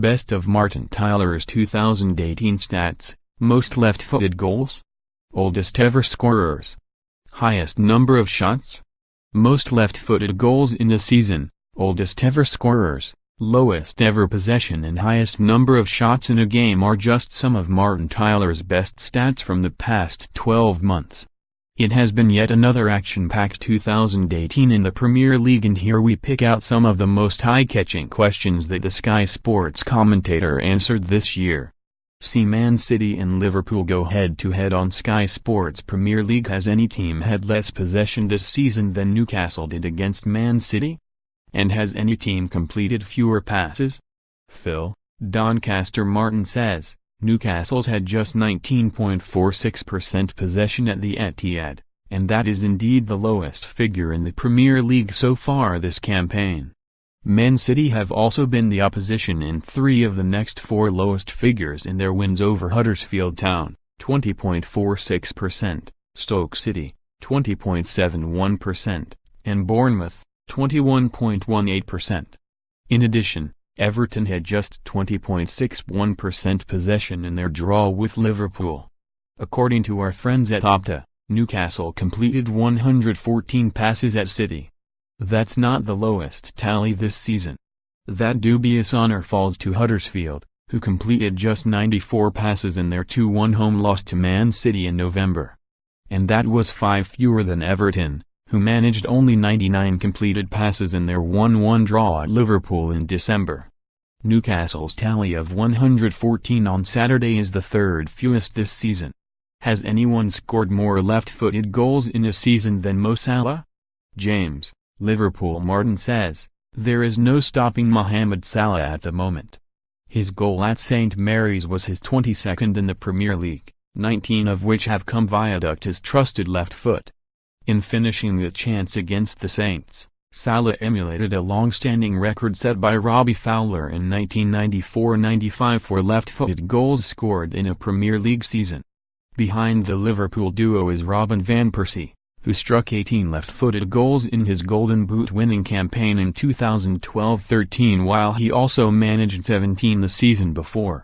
best of Martin Tyler's 2018 stats: most left-footed goals, oldest ever scorers, highest number of shots, most left-footed goals in a season, oldest ever scorers, lowest ever possession and highest number of shots in a game are just some of Martin Tyler's best stats from the past 12 months. It has been yet another action-packed 2018 in the Premier League, and here we pick out some of the most eye-catching questions that the Sky Sports commentator answered this year. See Man City and Liverpool go head-to-head on Sky Sports Premier League. Has any team had less possession this season than Newcastle did against Man City? And has any team completed fewer passes? Phil, Doncaster. Martin says, Newcastle's had just 19.46% possession at the Etihad, and that is indeed the lowest figure in the Premier League so far this campaign. Man City have also been the opposition in 3 of the next 4 lowest figures in their wins over Huddersfield Town, 20.46%, Stoke City, 20.71%, and Bournemouth, 21.18%. In addition, Everton had just 20.61% possession in their draw with Liverpool. According to our friends at Opta, Newcastle completed 114 passes at City. That's not the lowest tally this season. That dubious honor falls to Huddersfield, who completed just 94 passes in their 2-1 home loss to Man City in November. And that was 5 fewer than Everton, who managed only 99 completed passes in their 1-1 draw at Liverpool in December. Newcastle's tally of 114 on Saturday is the 3rd fewest this season. Has anyone scored more left-footed goals in a season than Mo Salah? James, Liverpool. Martin says, there is no stopping Mohamed Salah at the moment. His goal at St Mary's was his 22nd in the Premier League, 19 of which have come via his trusted left foot. In finishing the chance against the Saints, Salah emulated a long-standing record set by Robbie Fowler in 1994-95 for left-footed goals scored in a Premier League season. Behind the Liverpool duo is Robin van Persie, who struck 18 left-footed goals in his Golden Boot winning campaign in 2012-13, while he also managed 17 the season before.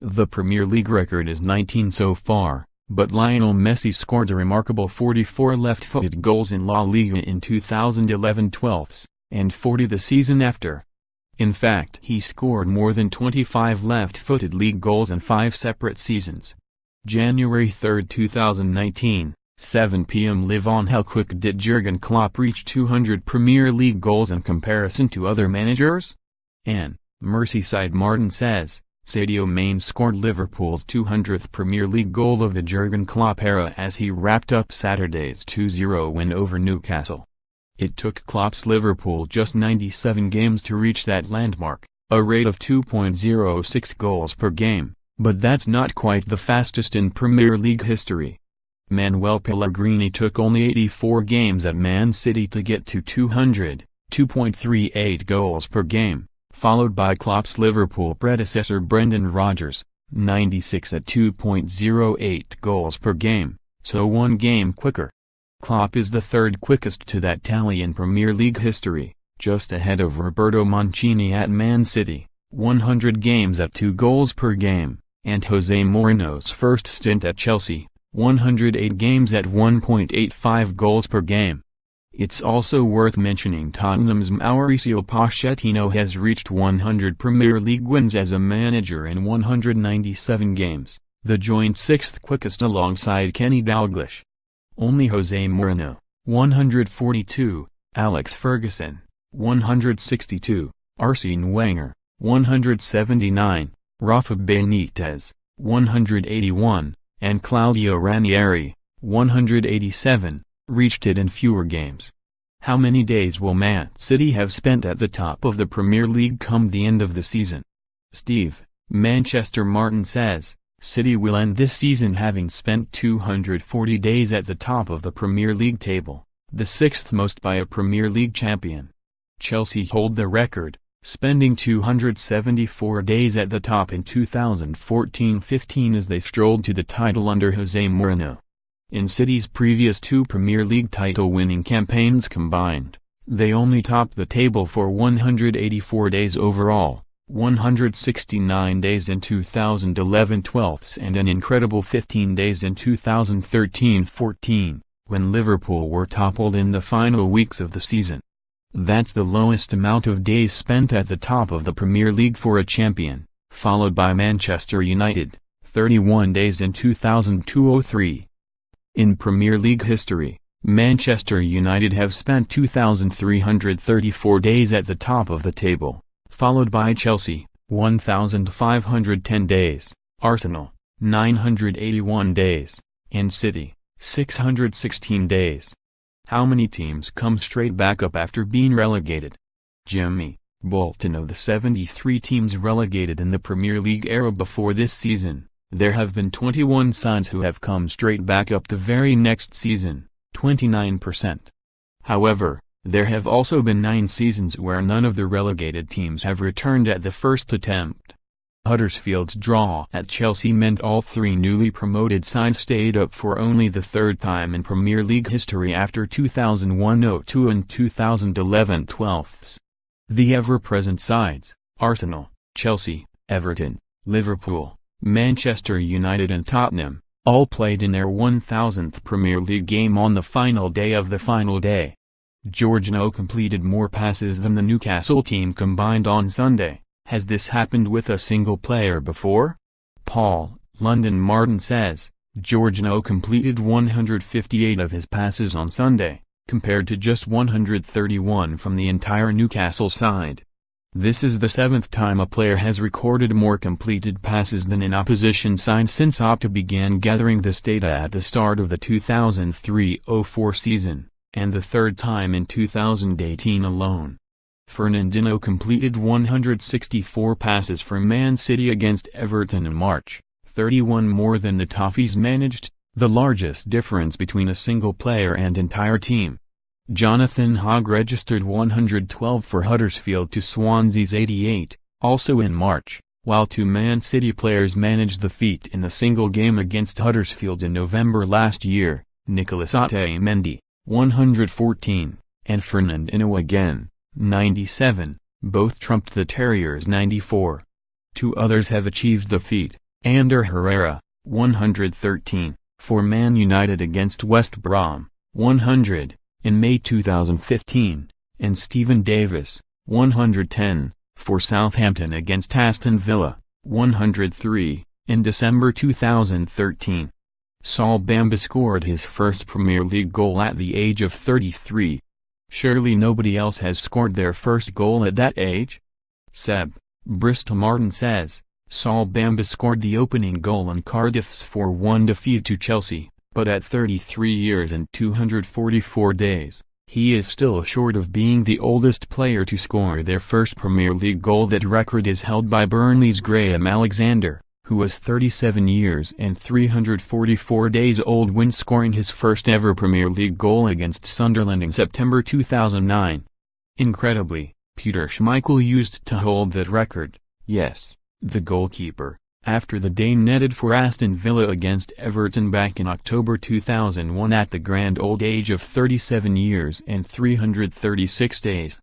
The Premier League record is 19 so far, but Lionel Messi scored a remarkable 44 left-footed goals in La Liga in 2011-12, and 40 the season after. In fact, he scored more than 25 left-footed league goals in 5 separate seasons. January 3, 2019, 7 p.m. Live on. How quick did Jurgen Klopp reach 200 Premier League goals in comparison to other managers? And, Merseyside. Martin says, Sadio Mane scored Liverpool's 200th Premier League goal of the Jurgen Klopp era as he wrapped up Saturday's 2-0 win over Newcastle. It took Klopp's Liverpool just 97 games to reach that landmark, a rate of 2.06 goals per game, but that's not quite the fastest in Premier League history. Manuel Pellegrini took only 84 games at Man City to get to 2.38 goals per game, followed by Klopp's Liverpool predecessor Brendan Rodgers, 96 at 2.08 goals per game, so 1 game quicker. Klopp is the 3rd quickest to that tally in Premier League history, just ahead of Roberto Mancini at Man City, 100 games at 2 goals per game, and Jose Mourinho's first stint at Chelsea, 108 games at 1.85 goals per game. It's also worth mentioning Tottenham's Mauricio Pochettino has reached 100 Premier League wins as a manager in 197 games, the joint 6th quickest alongside Kenny Dalglish. Only Jose Mourinho, 142, Alex Ferguson, 162, Arsene Wenger, 179, Rafa Benitez, 181, and Claudio Ranieri, 187. Reached it in fewer games. How many days will Man City have spent at the top of the Premier League come the end of the season? Steve, Manchester. Martin says, City will end this season having spent 240 days at the top of the Premier League table, the 6th most by a Premier League champion. Chelsea hold the record, spending 274 days at the top in 2014-15 as they strolled to the title under Jose Mourinho. In City's previous 2 Premier League title-winning campaigns combined, they only topped the table for 184 days overall, 169 days in 2011-12 and an incredible 15 days in 2013-14, when Liverpool were toppled in the final weeks of the season. That's the lowest amount of days spent at the top of the Premier League for a champion, followed by Manchester United, 31 days in 2002-03. In Premier League history, Manchester United have spent 2,334 days at the top of the table, followed by Chelsea, 1,510 days, Arsenal, 981 days, and City, 616 days. How many teams come straight back up after being relegated? Jimmy Bolton of the 73 teams relegated in the Premier League era before this season, there have been 21 sides who have come straight back up the very next season, 29%. However, there have also been 9 seasons where none of the relegated teams have returned at the first attempt. Huddersfield's draw at Chelsea meant all 3 newly promoted sides stayed up for only the 3rd time in Premier League history after 2001-02 and 2011-12. The ever-present sides, Arsenal, Chelsea, Everton, Liverpool, Manchester United and Tottenham, all played in their 1000th Premier League game on the final day of the final day. Jorginho completed more passes than the Newcastle team combined on Sunday. Has this happened with a single player before? Paul, London Martin says, Jorginho completed 158 of his passes on Sunday, compared to just 131 from the entire Newcastle side. This is the 7th time a player has recorded more completed passes than an opposition side since Opta began gathering this data at the start of the 2003-04 season, and the 3rd time in 2018 alone. Fernandinho completed 164 passes for Man City against Everton in March, 31 more than the Toffees managed, the largest difference between a single player and entire team. Jonathan Hogg registered 112 for Huddersfield to Swansea's 88, also in March, while 2 Man City players managed the feat in a single game against Huddersfield in November last year, Nicolas Otamendi, 114, and Fernandinho again, 97, both trumped the Terriers' 94. 2 others have achieved the feat, Ander Herrera, 113, for Man United against West Brom, 100, in May 2015, and Stephen Davis, 110, for Southampton against Aston Villa, 103, in December 2013. Saul Bamba scored his first Premier League goal at the age of 33. Surely nobody else has scored their first goal at that age? Seb, Bristol Martin says, Saul Bamba scored the opening goal in Cardiff's 4-1 defeat to Chelsea, but at 33 years and 244 days, he is still short of being the oldest player to score their first Premier League goal. That record is held by Burnley's Graham Alexander, who was 37 years and 344 days old when scoring his first ever Premier League goal against Sunderland in September 2009. Incredibly, Peter Schmeichel used to hold that record, yes, the goalkeeper, after the day netted for Aston Villa against Everton back in October 2001 at the grand old age of 37 years and 336 days.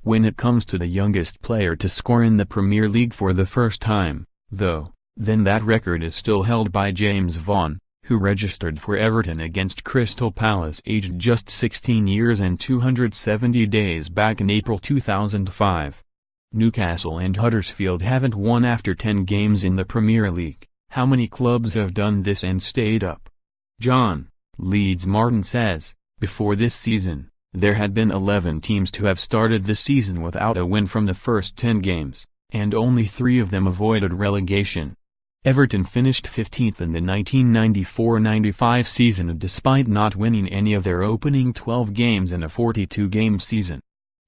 When it comes to the youngest player to score in the Premier League for the first time, though, then that record is still held by James Vaughan, who registered for Everton against Crystal Palace aged just 16 years and 270 days back in April 2005. Newcastle and Huddersfield haven't won after 10 games in the Premier League. How many clubs have done this and stayed up? John, Leeds Martin says, before this season, there had been 11 teams to have started the season without a win from the first 10 games, and only 3 of them avoided relegation. Everton finished 15th in the 1994-95 season despite not winning any of their opening 12 games in a 42-game season.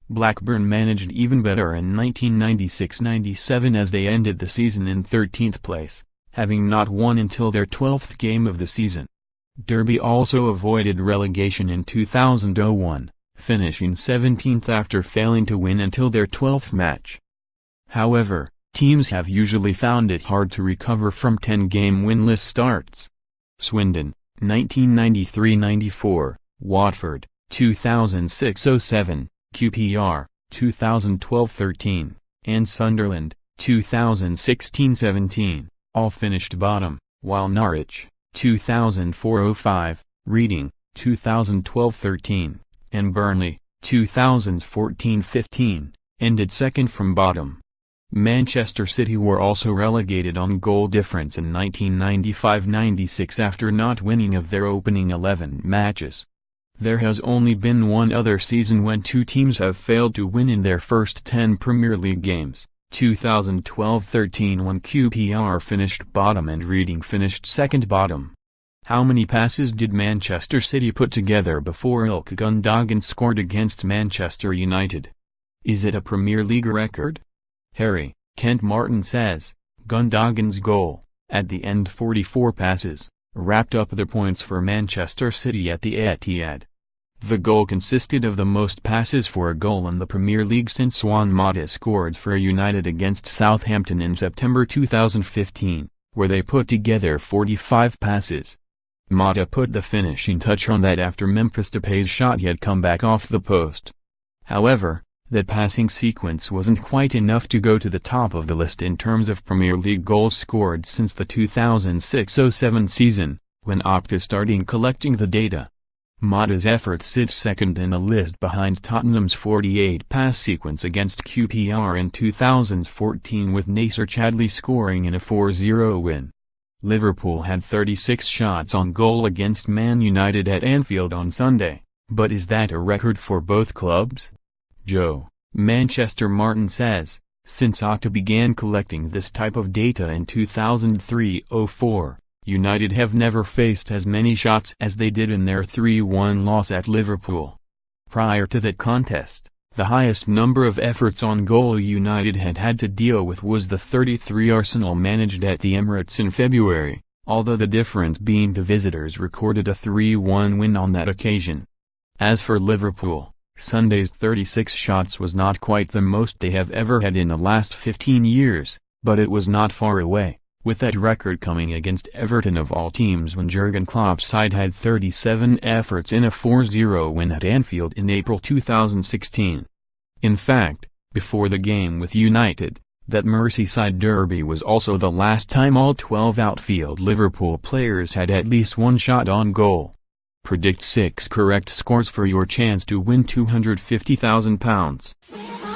Blackburn managed even better in 1996-97 as they ended the season in 13th place, having not won until their 12th game of the season. Derby also avoided relegation in 2001, finishing 17th after failing to win until their 12th match. However, teams have usually found it hard to recover from 10-game winless starts. Swindon, 1993-94, Watford, 2006-07, QPR, 2012-13, and Sunderland, 2016-17, all finished bottom, while Norwich, 2004-05, Reading, 2012-13, and Burnley, 2014-15, ended second from bottom. Manchester City were also relegated on goal difference in 1995-96 after not winning of their opening 11 matches. There has only been one other season when two teams have failed to win in their first 10 Premier League games, 2012-13 when QPR finished bottom and Reading finished second bottom. How many passes did Manchester City put together before Ilkay Gundogan scored against Manchester United? Is it a Premier League record? Harry, Kent Martin says, Gundogan's goal, at the end 44 passes, wrapped up the points for Manchester City at the Etihad. The goal consisted of the most passes for a goal in the Premier League since Juan Mata scored for United against Southampton in September 2015, where they put together 45 passes. Mata put the finishing touch on that after Memphis Depay's shot had come back off the post. However, that passing sequence wasn't quite enough to go to the top of the list in terms of Premier League goals scored since the 2006-07 season, when Opta started collecting the data. Mata's effort sits second in the list behind Tottenham's 48-pass sequence against QPR in 2014 with Nacer Chadli scoring in a 4-0 win. Liverpool had 36 shots on goal against Man United at Anfield on Sunday, but is that a record for both clubs? Joe, Manchester Martin says, since Opta began collecting this type of data in 2003-04, United have never faced as many shots as they did in their 3-1 loss at Liverpool. Prior to that contest, the highest number of efforts on goal United had to deal with was the 33 Arsenal managed at the Emirates in February, although the difference being the visitors recorded a 3-1 win on that occasion. As for Liverpool, Sunday's 36 shots was not quite the most they have ever had in the last 15 years, but it was not far away, with that record coming against Everton of all teams when Jurgen Klopp's side had 37 efforts in a 4-0 win at Anfield in April 2016. In fact, before the game with United, that Merseyside derby was also the last time all 12 outfield Liverpool players had at least one shot on goal. Predict 6 correct scores for your chance to win £250,000.